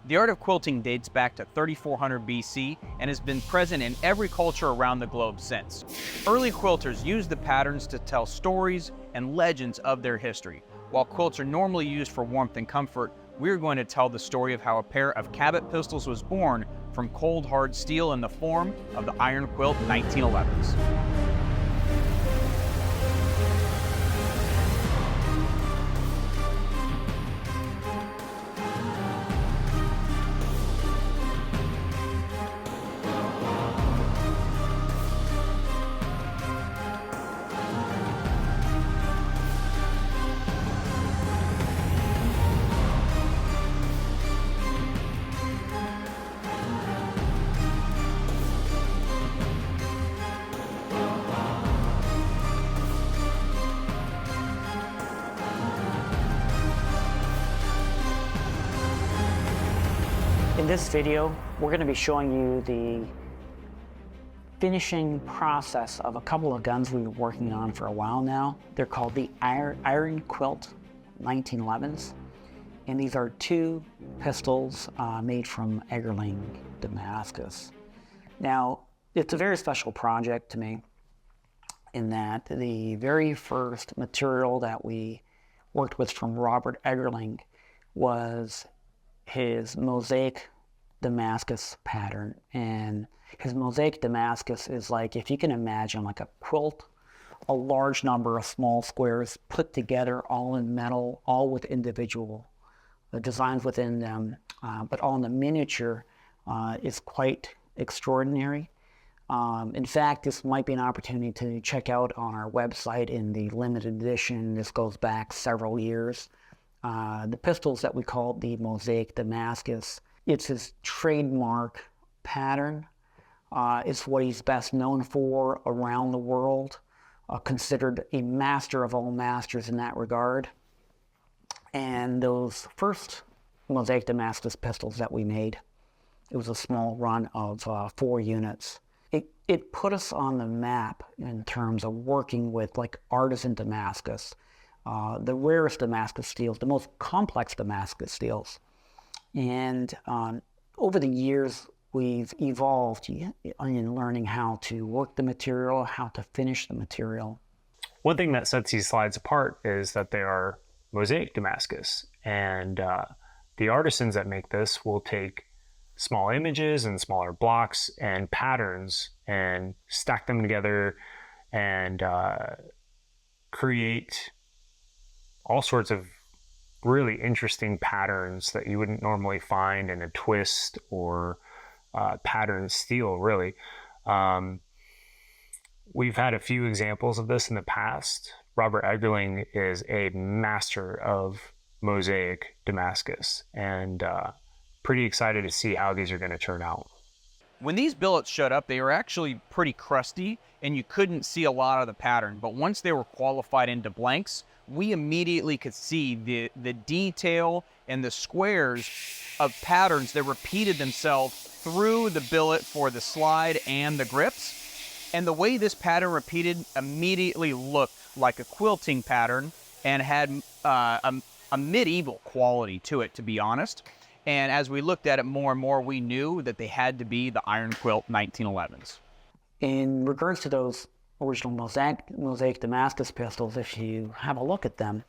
The art of quilting dates back to 3400 BC and has been present in every culture around the globe since. Early quilters used the patterns to tell stories and legends of their history. While quilts are normally used for warmth and comfort, we're going to tell the story of how a pair of Cabot pistols was born from cold hard steel in the form of the Iron Quilt 1911s. In this video, we're going to be showing you the finishing process of a couple of guns we've been working on for a while now. They're called the Iron Quilt 1911s, and these are two pistols made from Egerling, Damascus. Now, it's a very special project to me in that the very first material that we worked with from Robert Egerling was his mosaic Damascus pattern. And his mosaic Damascus is like, if you can imagine like a quilt, a large number of small squares put together all in metal, all with individual designs within them, but all in the miniature is quite extraordinary. In fact, this might be an opportunity to check out on our website in the limited edition. This goes back several years. The pistols that we call the mosaic Damascus, it's his trademark pattern. It's what he's best known for around the world, considered a master of all masters in that regard. And those first mosaic Damascus pistols that we made, it was a small run of 4 units. It put us on the map in terms of working with like artisan Damascus, the rarest Damascus steels, the most complex Damascus steels. And over the years, we've evolved in learning how to work the material, how to finish the material. One thing that sets these slides apart is that they are mosaic Damascus. And the artisans that make this will take small images and smaller blocks and patterns and stack them together and create all sorts of really interesting patterns that you wouldn't normally find in a twist or pattern steel, really. We've had a few examples of this in the past. Robert Egerling is a master of mosaic Damascus, and pretty excited to see how these are going to turn out. When these billets showed up, they were actually pretty crusty and you couldn't see a lot of the pattern. But once they were qualified into blanks, we immediately could see the detail and the squares of patterns that repeated themselves through the billet for the slide and the grips. And the way this pattern repeated immediately looked like a quilting pattern and had a medieval quality to it, to be honest. And as we looked at it more and more, we knew that they had to be the Iron Quilt 1911s. In regards to those original mosaic Damascus pistols, if you have a look at them,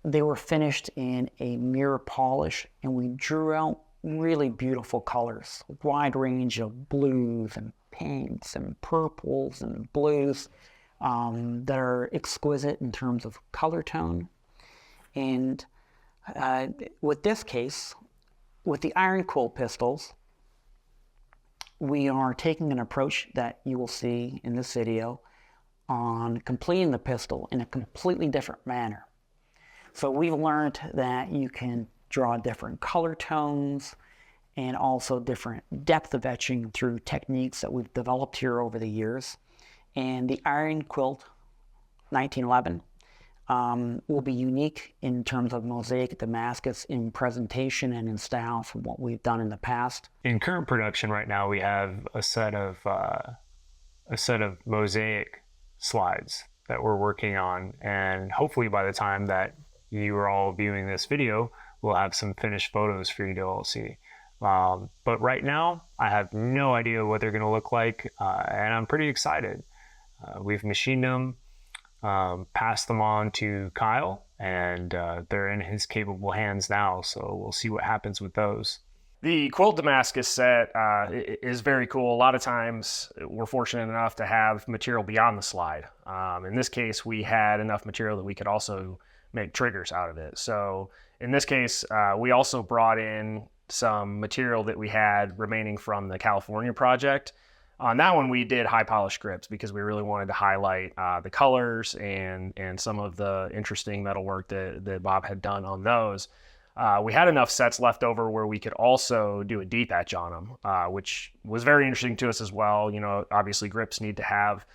they were finished in a mirror polish, and we drew out really beautiful colors, a wide range of blues and pinks and purples and blues that are exquisite in terms of color tone. And with this case, with the Iron Quilt pistols, we are taking an approach that you will see in this video on completing the pistol in a completely different manner. So we've learned that you can draw different color tones and also different depth of etching through techniques that we've developed here over the years. And the Iron Quilt 1911 will be unique in terms of mosaic Damascus in presentation and in style from what we've done in the past. In current production right now, we have a set of mosaic slides that we're working on, and hopefully by the time that you are all viewing this video, we'll have some finished photos for you to all see. But right now, I have no idea what they're going to look like, and I'm pretty excited. We've machined them, passed them on to Kyle, and they're in his capable hands now, so we'll see what happens with those. The Quilt Damascus set is very cool. A lot of times we're fortunate enough to have material beyond the slide. In this case, we had enough material that we could also make triggers out of it. So in this case, we also brought in some material that we had remaining from the California project. On that one, we did high polish scripts because we really wanted to highlight the colors and some of the interesting metalwork that Bob had done on those. We had enough sets left over where we could also do a deep etch on them, which was very interesting to us as well. You know, obviously grips need to have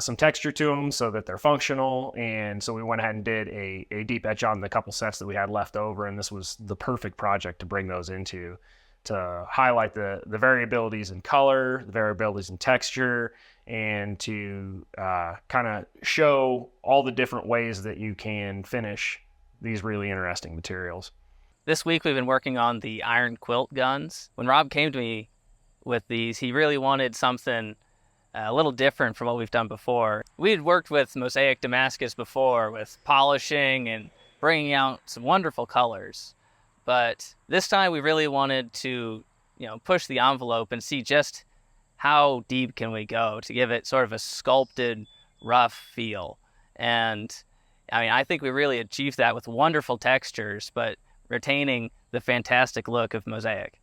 some texture to them so that they're functional. And so we went ahead and did a deep etch on the couple sets that we had left over. And this was the perfect project to bring those into, to highlight the variabilities in color, the variabilities in texture, and to kind of show all the different ways that you can finish these really interesting materials. This week we've been working on the Iron Quilt guns. When Rob came to me with these, he really wanted something a little different from what we've done before. We had worked with mosaic Damascus before with polishing and bringing out some wonderful colors. But this time we really wanted to, push the envelope and see just how deep can we go to give it sort of a sculpted, rough feel. And I think we really achieved that with wonderful textures, but retaining the fantastic look of mosaic.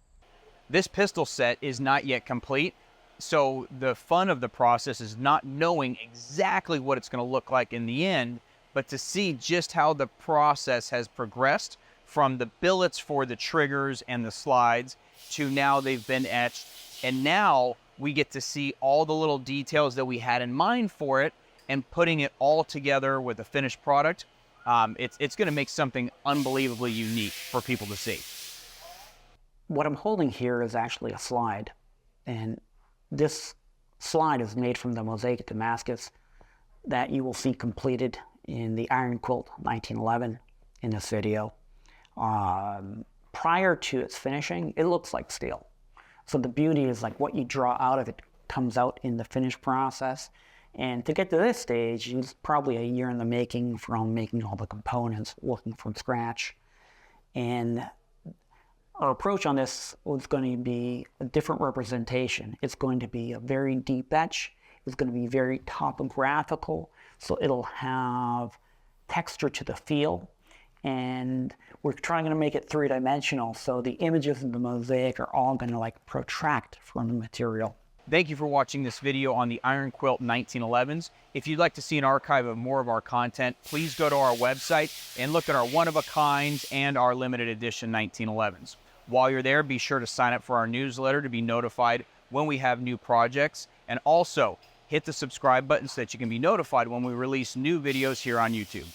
This pistol set is not yet complete, so the fun of the process is not knowing exactly what it's going to look like in the end, but to see just how the process has progressed from the billets for the triggers and the slides to now they've been etched, and now we get to see all the little details that we had in mind for it and putting it all together with a finished product. It's going to make something unbelievably unique for people to see. What I'm holding here is actually a slide, and this slide is made from the mosaic Damascus that you will see completed in the Iron Quilt 1911 in this video. Prior to its finishing, it looks like steel. So the beauty is like what you draw out of it comes out in the finished process. And to get to this stage, it's probably a year in the making from making all the components, working from scratch. And our approach on this was going to be a different representation. It's going to be a very deep etch. It's going to be very topographical, so it'll have texture to the feel. And we're trying to make it three-dimensional, so the images in the mosaic are all going to protract from the material. Thank you for watching this video on the Iron Quilt 1911s. If you'd like to see an archive of more of our content, please go to our website and look at our one-of-a-kinds and our limited edition 1911s. While you're there, be sure to sign up for our newsletter to be notified when we have new projects, and also hit the subscribe button so that you can be notified when we release new videos here on YouTube.